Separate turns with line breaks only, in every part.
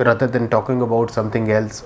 rather than talking about something else,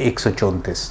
134।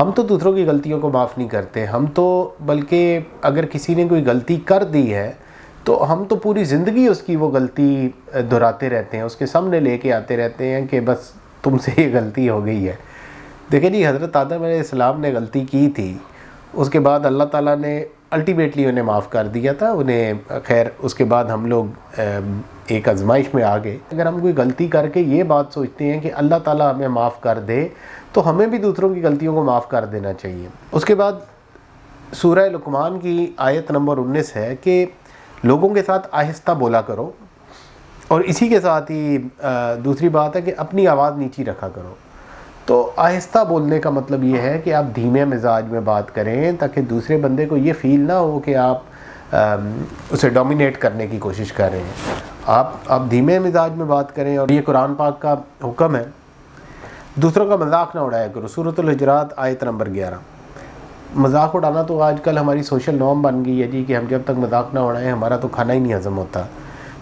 ہم تو دوسروں کی غلطیوں کو معاف نہیں کرتے، ہم تو بلکہ اگر کسی نے کوئی غلطی کر دی ہے تو ہم تو پوری زندگی اس کی وہ غلطی دہراتے رہتے ہیں، اس کے سامنے لے کے آتے رہتے ہیں کہ بس تم سے یہ غلطی ہو گئی ہے۔ دیکھیں جی، حضرت آدم علیہ السلام نے غلطی کی تھی، اس کے بعد اللہ تعالیٰ نے الٹیمیٹلی انہیں معاف کر دیا تھا انہیں، خیر اس کے بعد ہم لوگ ایک آزمائش میں آ گئے۔ اگر ہم کوئی غلطی کر کے یہ بات سوچتے ہیں کہ اللہ تعالیٰ ہمیں معاف کر دے تو ہمیں بھی دوسروں کی غلطیوں کو معاف کر دینا چاہیے۔ اس کے بعد سورہ لقمان کی آیت نمبر 19 ہے کہ لوگوں کے ساتھ آہستہ بولا کرو، اور اسی کے ساتھ ہی دوسری بات ہے کہ اپنی آواز نیچی رکھا کرو۔ تو آہستہ بولنے کا مطلب یہ ہے کہ آپ دھیمے مزاج میں بات کریں تاکہ دوسرے بندے کو یہ فیل نہ ہو کہ آپ اسے ڈومینیٹ کرنے کی کوشش کر رہے ہیں۔ آپ دھیمے مزاج میں بات کریں، اور یہ قرآن پاک کا حکم ہے۔ دوسروں کا مذاق نہ اڑایا کرو، سورۃ الحجرات آیت نمبر 11۔ مذاق اڑانا تو آج کل ہماری سوشل نارم بن گئی ہے جی، کہ ہم جب تک مذاق نہ اڑائیں ہمارا تو کھانا ہی نہیں ہضم ہوتا۔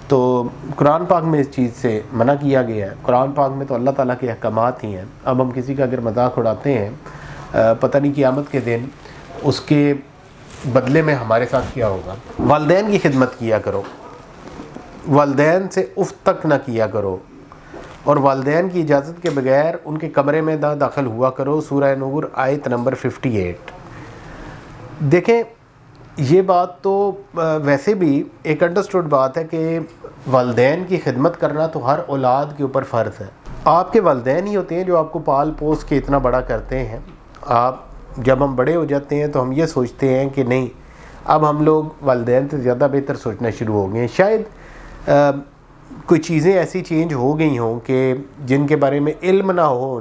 تو قرآن پاک میں اس چیز سے منع کیا گیا ہے، قرآن پاک میں تو اللہ تعالیٰ کے احکامات ہی ہیں۔ اب ہم کسی کا اگر مذاق اڑاتے ہیں، پتہ نہیں قیامت کے دن اس کے بدلے میں ہمارے ساتھ کیا ہوگا۔ والدین کی خدمت کیا کرو، والدین سے اف تک نہ کیا کرو، اور والدین کی اجازت کے بغیر ان کے کمرے میں نہ داخل ہوا کرو، سورہ نور آیت نمبر 58۔ دیکھیں یہ بات تو ویسے بھی ایک انڈرسٹوڈ بات ہے کہ والدین کی خدمت کرنا تو ہر اولاد کے اوپر فرض ہے۔ آپ کے والدین ہی ہوتے ہیں جو آپ کو پال پوس کے اتنا بڑا کرتے ہیں۔ جب ہم بڑے ہو جاتے ہیں تو ہم یہ سوچتے ہیں کہ نہیں، اب ہم لوگ والدین سے زیادہ بہتر سوچنا شروع ہو گئے ہیں۔ شاید کوئی چیزیں ایسی چینج ہو گئی ہوں کہ جن کے بارے میں علم نہ ہو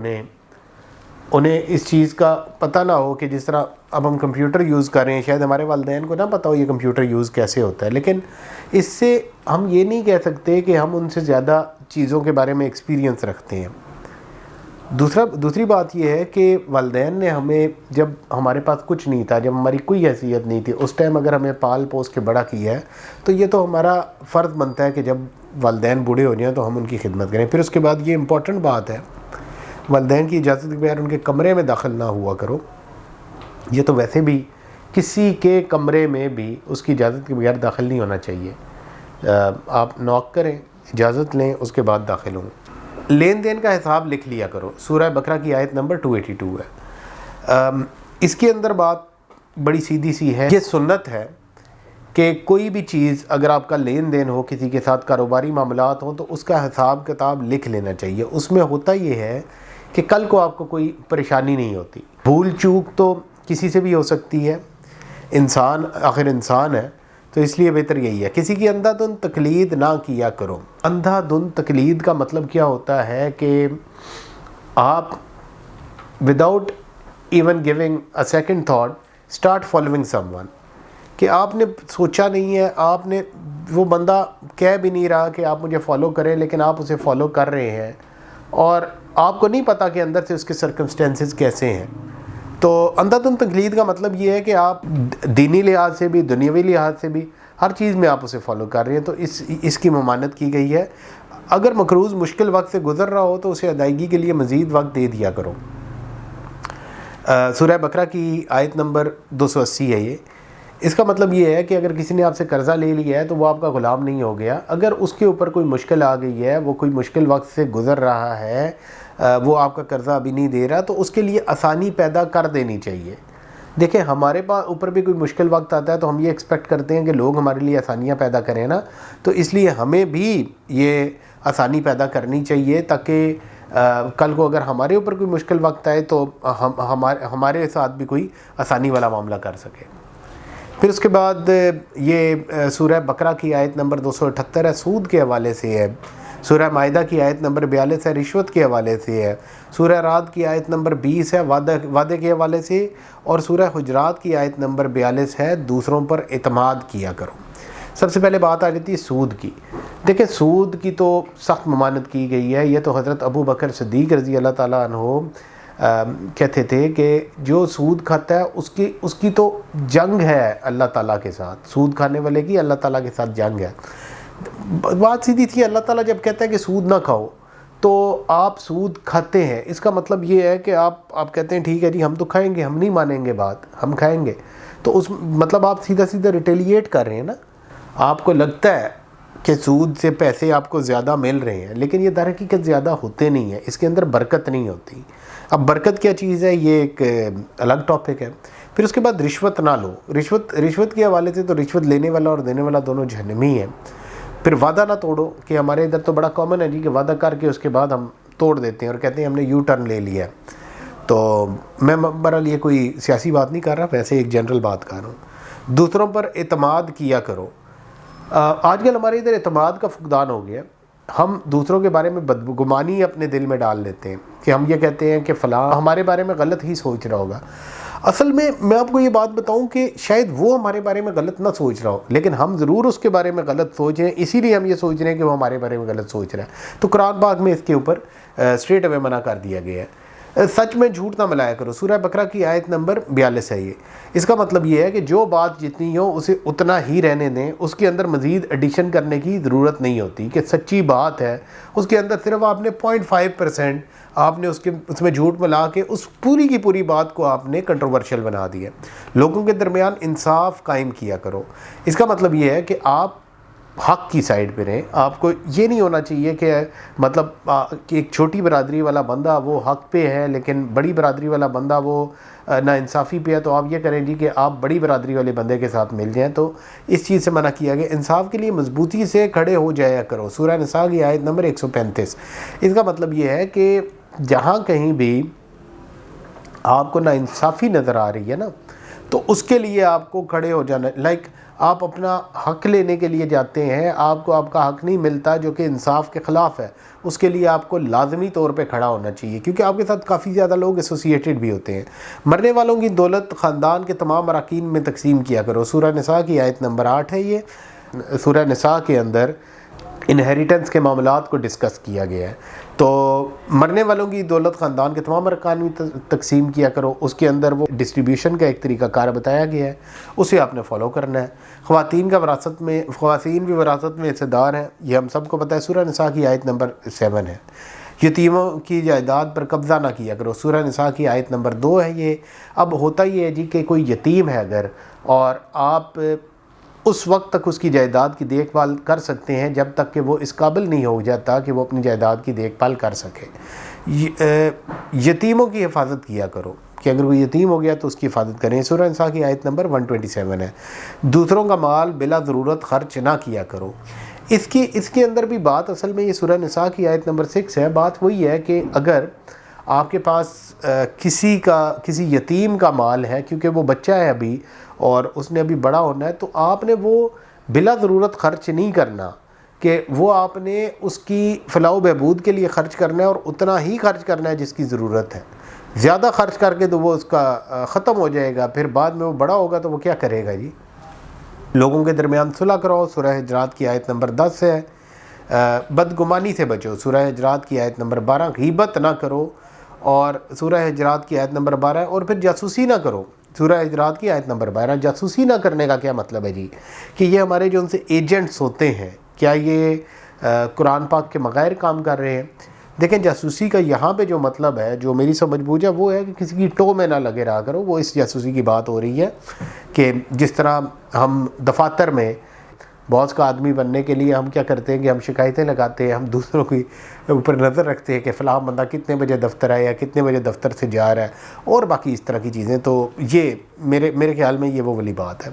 انہیں اس چیز کا پتہ نہ ہو، کہ جس طرح اب ہم کمپیوٹر یوز کر رہے ہیں، شاید ہمارے والدین کو نہ پتہ ہو یہ کمپیوٹر یوز کیسے ہوتا ہے، لیکن اس سے ہم یہ نہیں کہہ سکتے کہ ہم ان سے زیادہ چیزوں کے بارے میں ایکسپیرینس رکھتے ہیں۔ دوسری بات یہ ہے کہ والدین نے ہمیں، جب ہمارے پاس کچھ نہیں تھا، جب ہماری کوئی حیثیت نہیں تھی، اس ٹائم اگر ہمیں پال پوس کے بڑا کیا ہے تو یہ تو ہمارا فرض بنتا ہے کہ جب والدین بوڑھے ہو جائیں تو ہم ان کی خدمت کریں۔ پھر اس کے بعد یہ امپورٹنٹ بات ہے، والدین کی اجازت کے بغیر ان کے کمرے میں داخل نہ ہوا کرو۔ یہ تو ویسے بھی کسی کے کمرے میں بھی اس کی اجازت کے بغیر داخل نہیں ہونا چاہیے۔ آپ نوک کریں، اجازت لیں، اس کے بعد داخل ہوں۔ لین دین کا حساب لکھ لیا کرو، سورہ بقرہ کی آیت نمبر 282 ہے۔ اس کے اندر بات بڑی سیدھی سی ہے، یہ سنت ہے کہ کوئی بھی چیز اگر آپ کا لین دین ہو، کسی کے ساتھ کاروباری معاملات ہوں، تو اس کا حساب کتاب لکھ لینا چاہیے۔ اس میں ہوتا یہ ہے کہ کل کو آپ کو کوئی پریشانی نہیں ہوتی۔ بھول چوک تو کسی سے بھی ہو سکتی ہے، انسان آخر انسان ہے، تو اس لیے بہتر یہی ہے کسی کی اندھا دھند تقلید نہ کیا کرو۔ اندھا دھند تقلید کا مطلب کیا ہوتا ہے کہ آپ without even giving a second thought start following some one, کہ آپ نے سوچا نہیں ہے، آپ نے، وہ بندہ کہہ بھی نہیں رہا کہ آپ مجھے فالو کریں، لیکن آپ اسے فالو کر رہے ہیں اور آپ کو نہیں پتہ کہ اندر سے اس کے سرکمسٹینسز کیسے ہیں۔ تو اندھا دھند تقلید کا مطلب یہ ہے کہ آپ دینی لحاظ سے بھی، دنیاوی لحاظ سے بھی، ہر چیز میں آپ اسے فالو کر رہے ہیں، تو اس کی ممانعت کی گئی ہے۔ اگر مقروض مشکل وقت سے گزر رہا ہو تو اسے ادائیگی کے لیے مزید وقت دے دیا کرو۔ سورہ بقرہ کی آیت نمبر 280 ہے یہ۔ اس کا مطلب یہ ہے کہ اگر کسی نے آپ سے قرضہ لے لیا ہے تو وہ آپ کا غلام نہیں ہو گیا۔ اگر اس کے اوپر کوئی مشکل آ گئی ہے، وہ کوئی مشکل وقت سے گزر رہا ہے، وہ آپ کا قرضہ ابھی نہیں دے رہا، تو اس کے لیے آسانی پیدا کر دینی چاہیے۔ دیکھیں ہمارے پاس اوپر بھی کوئی مشکل وقت آتا ہے تو ہم یہ ایکسپیکٹ کرتے ہیں کہ لوگ ہمارے لیے آسانیاں پیدا کریں نا، تو اس لیے ہمیں بھی یہ آسانی پیدا کرنی چاہیے تاکہ کل کو اگر ہمارے اوپر کوئی مشکل وقت آئے تو ہمارے ساتھ بھی کوئی آسانی والا معاملہ کر سکے۔ پھر اس کے بعد یہ سورہ بقرہ کی آیت نمبر 278 ہے، سود کے حوالے سے ہے۔ سورہ مائدہ کی آیت نمبر 42 ہے، رشوت کے حوالے سے ہے۔ سورہ رعد کی آیت نمبر 20 ہے، وعدے کے حوالے سے، اور سورہ حجرات کی آیت نمبر 42 ہے، دوسروں پر اعتماد کیا کرو۔ سب سے پہلے بات آ جاتی ہے سود کی۔ دیکھیں سود کی تو سخت ممانعت کی گئی ہے۔ یہ تو حضرت ابو بکر صدیق رضی اللہ تعالیٰ عنہ کہتے تھے کہ جو سود کھاتا ہے اس کی تو جنگ ہے اللہ تعالیٰ کے ساتھ، سود کھانے والے کی اللہ تعالیٰ کے ساتھ جنگ ہے۔ بات سیدھی تھی، اللہ تعالیٰ جب کہتا ہے کہ سود نہ کھاؤ تو آپ سود کھاتے ہیں، اس کا مطلب یہ ہے کہ آپ کہتے ہیں ٹھیک ہے جی ہم تو کھائیں گے، ہم نہیں مانیں گے بات، ہم کھائیں گے، تو اس مطلب آپ سیدھا سیدھا ریٹیلیٹ کر رہے ہیں نا. آپ کو لگتا ہے کہ سود سے پیسے آپ کو زیادہ مل رہے ہیں، لیکن یہ در حقیقت زیادہ ہوتے نہیں ہیں، اس کے اندر برکت نہیں ہوتی. اب برکت کیا چیز ہے یہ ایک الگ ٹاپک ہے. پھر اس کے بعد رشوت نہ لو. رشوت کے حوالے سے تو رشوت لینے والا اور دینے والا دونوں جہنمی ہیں. پھر وعدہ نہ توڑو، کہ ہمارے ادھر تو بڑا کامن ہے جی کہ وعدہ کر کے اس کے بعد ہم توڑ دیتے ہیں اور کہتے ہیں ہم نے یو ٹرن لے لیا ہے. تو میں بہرحال یہ کوئی سیاسی بات نہیں کر رہا، ویسے ایک جنرل بات کر رہا ہوں. دوسروں پر اعتماد کیا کرو. آج کل ہمارے ادھر اعتماد کا فقدان ہو گیا. ہم دوسروں کے بارے میں بدگمانی اپنے دل میں ڈال لیتے ہیں کہ ہم یہ کہتے ہیں کہ فلاں ہمارے بارے میں غلط ہی سوچ رہا ہوگا. اصل میں آپ کو یہ بات بتاؤں کہ شاید وہ ہمارے بارے میں غلط نہ سوچ رہا ہو، لیکن ہم ضرور اس کے بارے میں غلط سوچ رہے ہیں، اسی لیے ہم یہ سوچ رہے ہیں کہ وہ ہمارے بارے میں غلط سوچ رہا ہے. تو قرآن پاک میں اس کے اوپر اسٹریٹ اوے منع کر دیا گیا ہے. سچ میں جھوٹ نہ ملایا کرو. سورہ بقرہ کی آیت نمبر 42 ہے یہ. اس کا مطلب یہ ہے کہ جو بات جتنی ہو اسے اتنا ہی رہنے دیں، اس کے اندر مزید ایڈیشن کرنے کی ضرورت نہیں ہوتی. کہ سچی بات ہے اس کے اندر صرف آپ نے 0.5% آپ نے اس میں جھوٹ ملا کے اس پوری کی پوری بات کو آپ نے کنٹروورشل بنا دیا. لوگوں کے درمیان انصاف قائم کیا کرو. اس کا مطلب یہ ہے کہ آپ حق کی سائڈ پہ رہیں. آپ کو یہ نہیں ہونا چاہیے کہ مطلب کہ ایک چھوٹی برادری والا بندہ وہ حق پہ ہے لیکن بڑی برادری والا بندہ وہ نا انصافی پہ ہے، تو آپ یہ کریں جی کہ آپ بڑی برادری والے بندے کے ساتھ مل جائیں. تو اس چیز سے منع کیا گیا. انصاف کے لیے مضبوطی سے کھڑے ہو جایا کرو. سورہ نساء کی آیت نمبر 135. اس کا مطلب یہ ہے کہ جہاں کہیں بھی آپ کو نا انصافی نظر آ رہی ہے نا، تو اس کے لیے آپ کو کھڑے ہو جانا. لائک آپ اپنا حق لینے کے لیے جاتے ہیں، آپ کو آپ کا حق نہیں ملتا جو کہ انصاف کے خلاف ہے، اس کے لیے آپ کو لازمی طور پہ کھڑا ہونا چاہیے، کیونکہ آپ کے ساتھ کافی زیادہ لوگ ایسوسیٹڈ بھی ہوتے ہیں. مرنے والوں کی دولت خاندان کے تمام اراکین میں تقسیم کیا کرو. سورہ نساء کی آیت نمبر 8 ہے یہ. سورہ نساء کے اندر انہیریٹنس کے معاملات کو ڈسکس کیا گیا ہے. تو مرنے والوں کی دولت خاندان کے تمام ارکان میں تقسیم کیا کرو. اس کے اندر وہ ڈسٹریبیوشن کا ایک طریقہ کار بتایا گیا ہے، اسے آپ نے فالو کرنا ہے. خواتین بھی وراثت میں حصہ دار ہیں، یہ ہم سب کو پتہ ہے. سورہ نساء کی آیت نمبر 7 ہے. یتیموں کی جائیداد پر قبضہ نہ کیا کرو. سورہ نساء کی آیت نمبر 2 ہے یہ. اب ہوتا یہ ہے جی کہ کوئی یتیم ہے اگر، اور آپ اس وقت تک اس کی جائیداد کی دیکھ بھال کر سکتے ہیں جب تک کہ وہ اس قابل نہیں ہو جاتا کہ وہ اپنی جائیداد کی دیکھ بھال کر سکے. یتیموں کی حفاظت کیا کرو کہ اگر کوئی یتیم ہو گیا تو اس کی حفاظت کریں. سورہ نساء کی آیت نمبر 127 ہے. دوسروں کا مال بلا ضرورت خرچ نہ کیا کرو. اس کے اندر بھی بات اصل میں یہ سورہ نساء کی آیت نمبر 6 ہے. بات وہی ہے کہ اگر آپ کے پاس کسی یتیم کا مال ہے، کیونکہ وہ بچہ ہے ابھی اور اس نے ابھی بڑا ہونا ہے، تو آپ نے وہ بلا ضرورت خرچ نہیں کرنا، کہ وہ آپ نے اس کی فلاح و بہبود کے لیے خرچ کرنا ہے اور اتنا ہی خرچ کرنا ہے جس کی ضرورت ہے. زیادہ خرچ کر کے تو وہ اس کا ختم ہو جائے گا، پھر بعد میں وہ بڑا ہوگا تو وہ کیا کرے گا جی. لوگوں کے درمیان صلح کرو. سورہ حجرات کی آیت نمبر 10 ہے. بدگمانی سے بچو. سورہ حجرات کی آیت نمبر 12. غیبت نہ کرو. اور سورہ حجرات کی آیت نمبر 12 ہے. اور پھر جاسوسی نہ کرو. سورہ حجرات کی آیت نمبر 12. جاسوسی نہ کرنے کا کیا مطلب ہے جی؟ کہ یہ ہمارے جو ان سے ایجنٹس ہوتے ہیں، کیا یہ قرآن پاک کے بغیر کام کر رہے ہیں؟ دیکھیں جاسوسی کا یہاں پہ جو مطلب ہے، جو میری سمجھ بوجھ ہے، وہ ہے کہ کسی کی ٹو میں نہ لگے رہا کرو. وہ اس جاسوسی کی بات ہو رہی ہے کہ جس طرح ہم دفاتر میں باس کا آدمی بننے کے لیے ہم کیا کرتے ہیں کہ ہم شکایتیں لگاتے ہیں، ہم دوسروں کے اوپر نظر رکھتے ہیں کہ فلاں بندہ کتنے بجے دفتر آیا یا کتنے بجے دفتر سے جا رہا ہے، اور باقی اس طرح کی چیزیں. تو یہ میرے خیال میں یہ وہ والی بات ہے.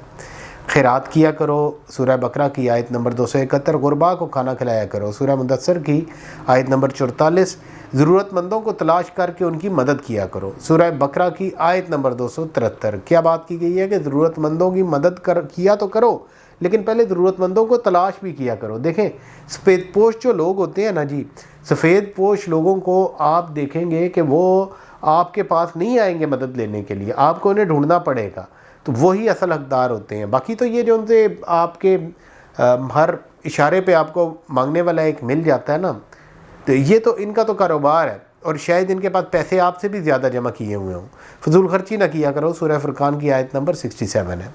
خیرات کیا کرو. سورہ بقرہ کی آیت نمبر 271. غربا کو کھانا کھلایا کرو. سورہ مدثر کی آیت نمبر 44. ضرورت مندوں کو تلاش کر کے ان کی مدد کیا کرو. سورہ بقرہ کی آیت نمبر 273. کیا بات کی گئی ہے کہ ضرورت مندوں کی مدد کیا تو کرو، لیکن پہلے ضرورت مندوں کو تلاش بھی کیا کرو. دیکھیں سفید پوش جو لوگ ہوتے ہیں نا جی، سفید پوش لوگوں کو آپ دیکھیں گے کہ وہ آپ کے پاس نہیں آئیں گے مدد لینے کے لیے، آپ کو انہیں ڈھونڈنا پڑے گا. تو وہی اصل حقدار ہوتے ہیں. باقی تو یہ جو ان سے آپ کے ہر اشارے پہ آپ کو مانگنے والا ایک مل جاتا ہے نا، تو یہ تو ان کا تو کاروبار ہے، اور شاید ان کے پاس پیسے آپ سے بھی زیادہ جمع کیے ہوئے ہوں. فضول خرچی نہ کیا کرو. سورہ فرقان کی آیت نمبر 67 ہے.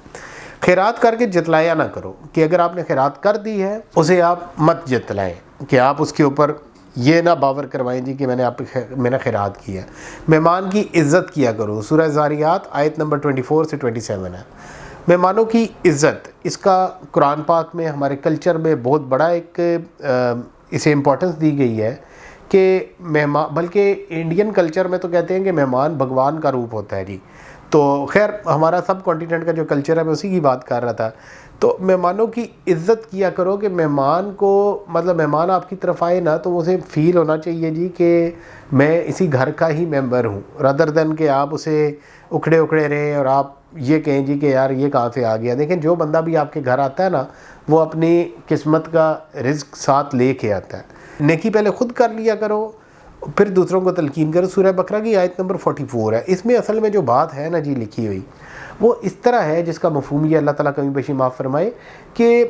خیرات کر کے جتلایا نہ کرو، کہ اگر آپ نے خیرات کر دی ہے اسے آپ مت جتلائیں، کہ آپ اس کے اوپر یہ نہ باور کروائیں جی کہ میں نے خیرات کیا ہے. مہمان کی عزت کیا کرو. سورہ زاریات آیت نمبر 24 سے 27 ہے. مہمانوں کی عزت، اس کا قرآن پاک میں ہمارے کلچر میں بہت بڑا ایک اسے امپورٹنس دی گئی ہے کہ مہمان، بلکہ انڈین کلچر میں تو کہتے ہیں کہ مہمان بھگوان کا روپ ہوتا ہے جی. تو خیر ہمارا سب کانٹیننٹ کا جو کلچر ہے میں اسی کی بات کر رہا تھا. تو مہمانوں کی عزت کیا کرو کہ مہمان کو، مطلب مہمان آپ کی طرف آئے نا تو اسے فیل ہونا چاہیے جی کہ میں اسی گھر کا ہی ممبر ہوں، رادر دین کہ آپ اسے اکھڑے رہیں اور آپ یہ کہیں جی کہ یار یہ کہاں سے آ گیا. دیکھیں جو بندہ بھی آپ کے گھر آتا ہے نا وہ اپنی قسمت کا رزق ساتھ لے کے آتا ہے. نیکی پہلے خود کر لیا کرو پھر دوسروں کو تلقین کرو. سورہ بقرہ کی آیت نمبر 44 ہے. اس میں اصل میں جو بات ہے نا جی لکھی ہوئی وہ اس طرح ہے جس کا مفہوم یہ اللہ تعالیٰ کمی بیشی معاف فرمائے کہ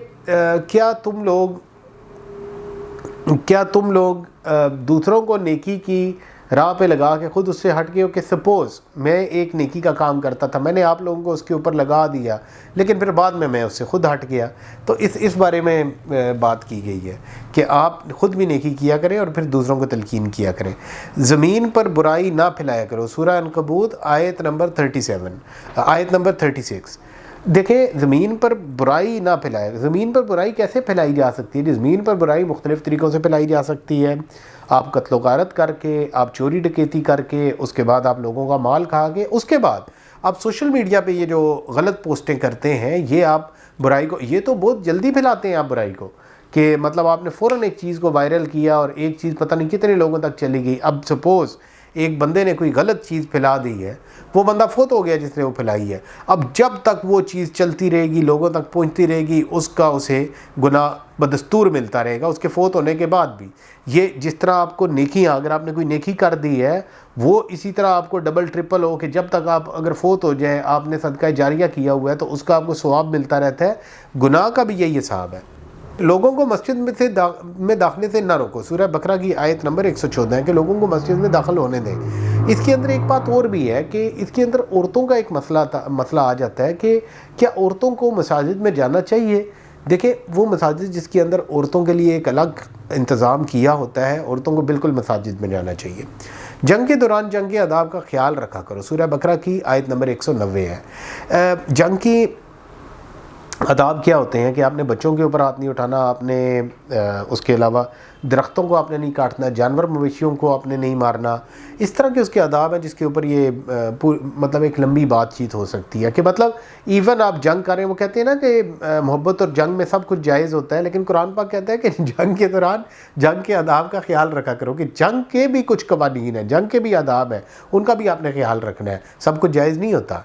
کیا تم لوگ دوسروں کو نیکی کی راہ پہ لگا کے خود اس سے ہٹ گئے ہو کہ سپوز میں ایک نیکی کا کام کرتا تھا، میں نے آپ لوگوں کو اس کے اوپر لگا دیا لیکن پھر بعد میں اس سے خود ہٹ گیا. تو اس بارے میں بات کی گئی ہے کہ آپ خود بھی نیکی کیا کریں اور پھر دوسروں کو تلقین کیا کریں. زمین پر برائی نہ پھیلایا کرو. سورہ عنکبوت آیت نمبر 36. دیکھیں زمین پر برائی نہ پھیلائے. زمین پر برائی کیسے پھیلائی جا سکتی ہے؟ زمین پر برائی مختلف طریقوں سے پھیلائی جا سکتی ہے. آپ قتل و غارت کر کے، آپ چوری ڈکیتی کر کے، اس کے بعد آپ لوگوں کا مال کھا کے، اس کے بعد آپ سوشل میڈیا پہ یہ جو غلط پوسٹیں کرتے ہیں، یہ آپ برائی کو، یہ تو بہت جلدی پھیلاتے ہیں آپ برائی کو کہ مطلب آپ نے فوراً ایک چیز کو وائرل کیا اور ایک چیز پتہ نہیں کتنے لوگوں تک چلی گئی. اب سپوز ایک بندے نے کوئی غلط چیز پھیلا دی ہے، وہ بندہ فوت ہو گیا جس نے وہ پھیلائی ہے. اب جب تک وہ چیز چلتی رہے گی، لوگوں تک پہنچتی رہے گی، اسے گناہ بدستور ملتا رہے گا اس کے فوت ہونے کے بعد بھی. یہ جس طرح آپ کو نیکیاں، اگر آپ نے کوئی نیکی کر دی ہے وہ اسی طرح آپ کو ڈبل ٹرپل ہو کہ جب تک آپ اگر فوت ہو جائیں، آپ نے صدقہ جاریہ کیا ہوا ہے تو اس کا آپ کو ثواب ملتا رہتا ہے. گناہ کا بھی یہی حساب ہے. لوگوں کو مسجد میں داخلے سے نہ روکو. سورہ بقرہ کی آیت نمبر 114 ہے کہ لوگوں کو مسجد میں داخل ہونے دیں. اس کے اندر ایک بات اور بھی ہے کہ اس کے اندر عورتوں کا ایک مسئلہ آ جاتا ہے کہ کیا عورتوں کو مساجد میں جانا چاہیے. دیکھیں وہ مساجد جس کے اندر عورتوں کے لیے ایک الگ انتظام کیا ہوتا ہے، عورتوں کو بالکل مساجد میں جانا چاہیے. جنگ کے دوران جنگ کے آداب کا خیال رکھا کرو. سورہ بقرہ کی آیت نمبر 190 ہے. جنگ کی آداب کیا ہوتے ہیں کہ آپ نے بچوں کے اوپر ہاتھ نہیں اٹھانا، آپ نے اس کے علاوہ درختوں کو آپ نے نہیں کاٹنا، جانور مویشیوں کو آپ نے نہیں مارنا. اس طرح کے اس کے آداب ہیں جس کے اوپر یہ مطلب ایک لمبی بات چیت ہو سکتی ہے کہ مطلب ایون آپ جنگ کر رہے ہیں. وہ کہتے ہیں نا کہ محبت اور جنگ میں سب کچھ جائز ہوتا ہے، لیکن قرآن پاک کہتا ہے کہ جنگ کے دوران جنگ کے آداب کا خیال رکھا کرو کہ جنگ کے بھی کچھ قوانین ہیں، جنگ کے بھی آداب ہیں، ان کا بھی آپ نے خیال رکھنا ہے. سب کچھ جائز نہیں ہوتا،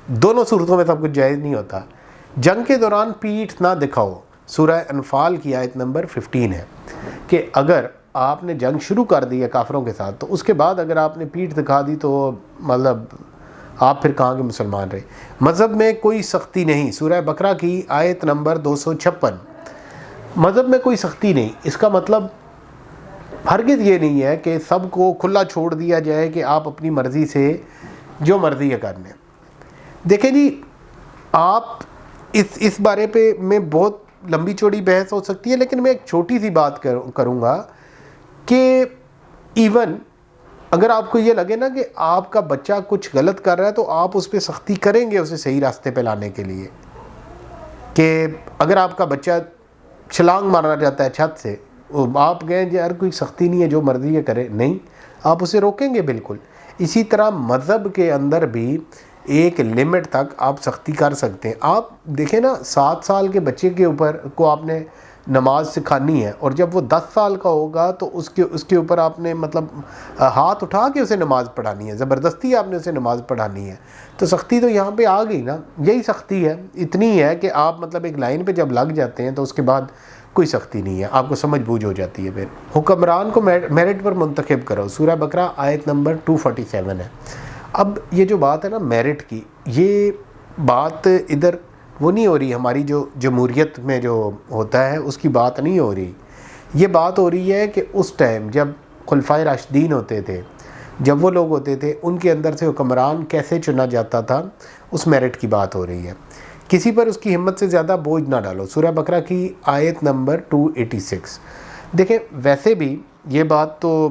دونوں صورتوں میں سب کچھ جائز نہیں ہوتا. جنگ کے دوران پیٹھ نہ دکھاؤ. سورہ انفال کی آیت نمبر 15 ہے کہ اگر آپ نے جنگ شروع کر دی ہے کافروں کے ساتھ تو اس کے بعد اگر آپ نے پیٹھ دکھا دی تو مطلب آپ پھر کہاں کے مسلمان رہے. مذہب میں کوئی سختی نہیں. سورہ بقرہ کی آیت نمبر 256. مذہب میں کوئی سختی نہیں، اس کا مطلب ہرگز یہ نہیں ہے کہ سب کو کھلا چھوڑ دیا جائے کہ آپ اپنی مرضی سے جو مرضی ہے کرنے. دیکھیں جی آپ اس بارے پہ میں بہت لمبی چوڑی بحث ہو سکتی ہے، لیکن میں ایک چھوٹی سی بات کروں گا کہ ایون اگر آپ کو یہ لگے نا کہ آپ کا بچہ کچھ غلط کر رہا ہے تو آپ اس پہ سختی کریں گے اسے صحیح راستے پہ لانے کے لیے. کہ اگر آپ کا بچہ چھلانگ مارنا چاہتا ہے چھت سے، آپ کہیں یار کوئی سختی نہیں ہے جو مرضی ہے کرے، نہیں، آپ اسے روکیں گے بالکل. اسی طرح مذہب کے اندر بھی ایک لمٹ تک آپ سختی کر سکتے ہیں. آپ دیکھیں نا 7 سال کے بچے کے اوپر کو آپ نے نماز سکھانی ہے اور جب وہ 10 سال کا ہوگا تو اس کے اوپر آپ نے مطلب ہاتھ اٹھا کے اسے نماز پڑھانی ہے، زبردستی آپ نے اسے نماز پڑھانی ہے. تو سختی تو یہاں پہ آ گئی نا. یہی سختی ہے، اتنی ہے کہ آپ مطلب ایک لائن پہ جب لگ جاتے ہیں تو اس کے بعد کوئی سختی نہیں ہے، آپ کو سمجھ بوجھ ہو جاتی ہے. پھر حکمران کو میرٹ پر منتخب کرو. سورہ بقرہ آیت نمبر 247 ہے. اب یہ جو بات ہے نا میرٹ کی، یہ بات ادھر وہ نہیں ہو رہی ہماری جو جمہوریت میں جو ہوتا ہے اس کی بات نہیں ہو رہی. یہ بات ہو رہی ہے کہ اس ٹائم جب خلفائے راشدین ہوتے تھے، جب وہ لوگ ہوتے تھے، ان کے اندر سے حکمران کیسے چنا جاتا تھا، اس میرٹ کی بات ہو رہی ہے. کسی پر اس کی ہمت سے زیادہ بوجھ نہ ڈالو. سورہ بقرہ کی آیت نمبر 286. دیکھیں ویسے بھی یہ بات تو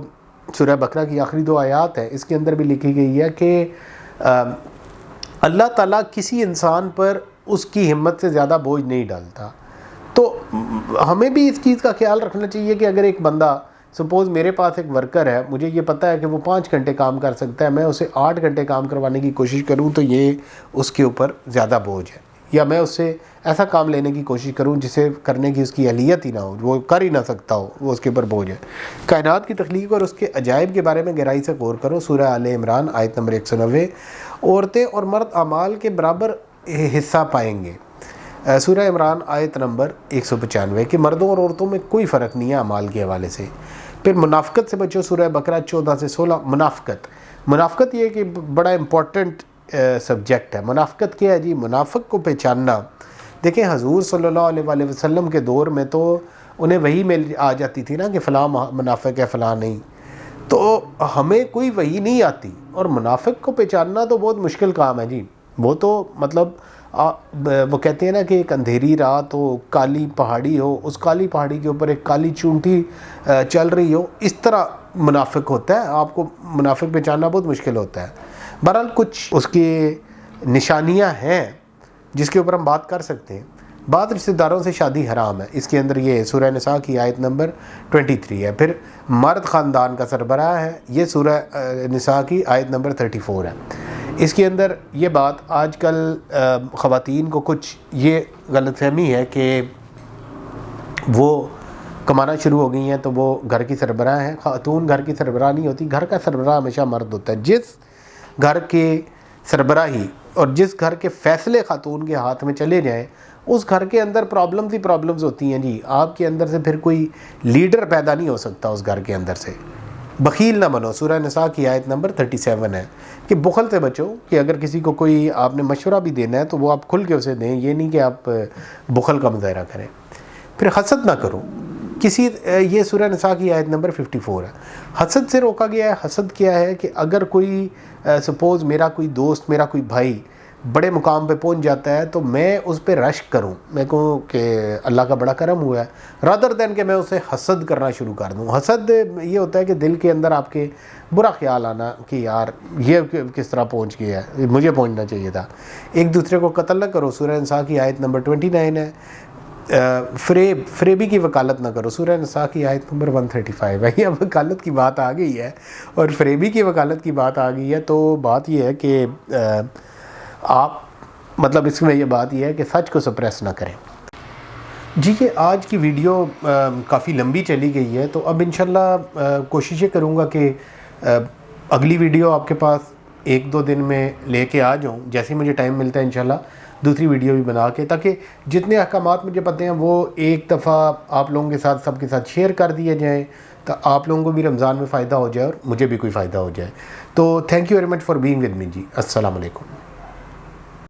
سورہ بقرہ کی آخری 2 آیات ہے، اس کے اندر بھی لکھی گئی ہے کہ اللہ تعالیٰ کسی انسان پر اس کی ہمت سے زیادہ بوجھ نہیں ڈالتا. تو ہمیں بھی اس چیز کا خیال رکھنا چاہیے کہ اگر ایک بندہ، سپوز میرے پاس ایک ورکر ہے، مجھے یہ پتہ ہے کہ وہ 5 گھنٹے کام کر سکتا ہے، میں اسے 8 گھنٹے کام کروانے کی کوشش کروں تو یہ اس کے اوپر زیادہ بوجھ ہے. یا میں اس سے ایسا کام لینے کی کوشش کروں جسے کرنے کی اس کی اہلیت ہی نہ ہو، وہ کر ہی نہ سکتا ہو، وہ اس کے اوپر بوجھ ہے. کائنات کی تخلیق اور اس کے عجائب کے بارے میں گہرائی سے غور کرو. سورہ آل عمران آیت نمبر 190. عورتیں اور مرد اعمال کے برابر حصہ پائیں گے. سورہ عمران آیت نمبر 195 کہ مردوں اور عورتوں میں کوئی فرق نہیں ہے اعمال کے حوالے سے. پھر منافقت سے بچو. سورہ بقرہ 14 سے 16. منافقت یہ کہ بڑا امپورٹنٹ سبجیکٹ ہے. منافقت کیا ہے جی؟ منافق کو پہچاننا. دیکھیں حضور صلی اللہ علیہ وسلم کے دور میں تو انہیں وحی مل آ جاتی تھی نا کہ فلاں منافق ہے فلاں نہیں. تو ہمیں کوئی وحی نہیں آتی، اور منافق کو پہچاننا تو بہت مشکل کام ہے جی. وہ تو مطلب وہ کہتے ہیں نا کہ ایک اندھیری رات ہو، کالی پہاڑی ہو، اس کالی پہاڑی کے اوپر ایک کالی چونٹی چل رہی ہو، اس طرح منافق ہوتا ہے. آپ کو منافق پہچاننا بہت مشکل ہوتا ہے. بہرحال کچھ اس کی نشانیاں ہیں جس کے اوپر ہم بات کر سکتے ہیں. بعض رشتہ داروں سے شادی حرام ہے. اس کے اندر یہ سورہ نساء کی آیت نمبر 23 ہے. پھر مرد خاندان کا سربراہ ہے، یہ سورہ نساء کی آیت نمبر 34 ہے. اس کے اندر یہ بات آج کل خواتین کو کچھ یہ غلط فہمی ہے کہ وہ کمانا شروع ہو گئی ہیں تو وہ گھر کی سربراہ ہیں. خاتون گھر کی سربراہ نہیں ہوتی. گھر کا سربراہ ہمیشہ مرد ہوتا ہے. جس گھر کے سربراہی اور جس گھر کے فیصلے خاتون کے ہاتھ میں چلے جائیں، اس گھر کے اندر پرابلمز ہی پرابلمز ہوتی ہیں جی. آپ کے اندر سے پھر کوئی لیڈر پیدا نہیں ہو سکتا اس گھر کے اندر سے. بخیل نہ بنو. سورہ نساء کی آیت نمبر 37 ہے کہ بخل سے بچو. کہ اگر کسی کو کوئی آپ نے مشورہ بھی دینا ہے تو وہ آپ کھل کے اسے دیں، یہ نہیں کہ آپ بخل کا مظاہرہ کریں. پھر حسد نہ کرو. یہ سورہ نساء کی آیت نمبر 54 ہے. حسد سے روکا گیا ہے. حسد کیا ہے کہ اگر کوئی سپوز میرا کوئی دوست، میرا کوئی بھائی بڑے مقام پہ پہنچ جاتا ہے تو میں اس پہ رشک کروں، میں کہوں کہ اللہ کا بڑا کرم ہوا ہے، رادر دین کہ میں اسے حسد کرنا شروع کر دوں. حسد یہ ہوتا ہے کہ دل کے اندر آپ کے برا خیال آنا کہ یار یہ کس طرح پہنچ گیا ہے، مجھے پہنچنا چاہیے تھا. ایک دوسرے کو قتل نہ کرو. سورہ نساء کی آیت نمبر 29 ہے. فریبی کی وکالت نہ کرو. سورہ نساء کی آیت نمبر 135 ہے. یہ وکالت کی بات آ گئی ہے اور فریبی کی وکالت کی بات آ گئی ہے تو بات یہ ہے کہ آپ مطلب اس میں یہ بات یہ ہے کہ سچ کو سپریس نہ کریں. جی یہ آج کی ویڈیو کافی لمبی چلی گئی ہے تو اب انشاءاللہ کوشش یہ کروں گا کہ اگلی ویڈیو آپ کے پاس 1-2 دن میں لے کے آ جاؤں. جیسے ہی مجھے ٹائم ملتا ہے انشاءاللہ دوسری ویڈیو بھی بنا کے، تاکہ جتنے احکامات مجھے پتہ ہیں وہ ایک دفعہ آپ لوگوں کے ساتھ سب کے ساتھ شیئر کر دیے جائیں تو آپ لوگوں کو بھی رمضان میں فائدہ ہو جائے اور مجھے بھی کوئی فائدہ ہو جائے. تو thank you very much for being with me جی. السلام علیکم.